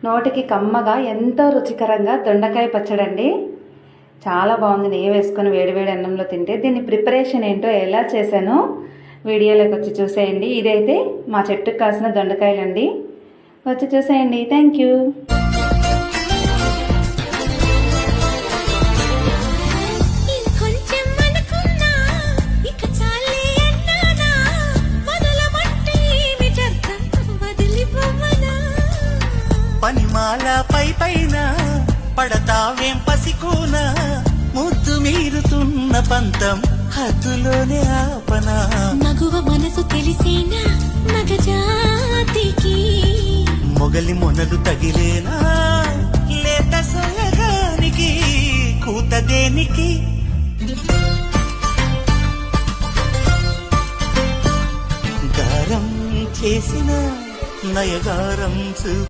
నోటికి కమ్మగా ఎంతో రుచికరంగా దొండకాయ పచ్చడి అండి. చాలా బాగుంది. నెయ్యి వేసుకొని వేడివేడి అన్నంలో తింటే. దీన్ని ప్రిపరేషన్ ఏంటో ఎలా చేశానో వీడియోలోకి వచ్చి చూసేయండి. ఇదైతే మా చెట్టుకు కాసిన దొండకాయలండి. వచ్చి చూసేయండి. Thank you. పనిమాల పైన పడతావేం పసికోన, ముద్దు మీరుతున్న పంతం హద్దులోనే ఆపనా. మగువ మనసు తెలిసేనా మగజాతికి, మొగలి మొనలు తగిలేనా లేత సొయగానికి, కూత దేనికి గారం చేసిన నయగారం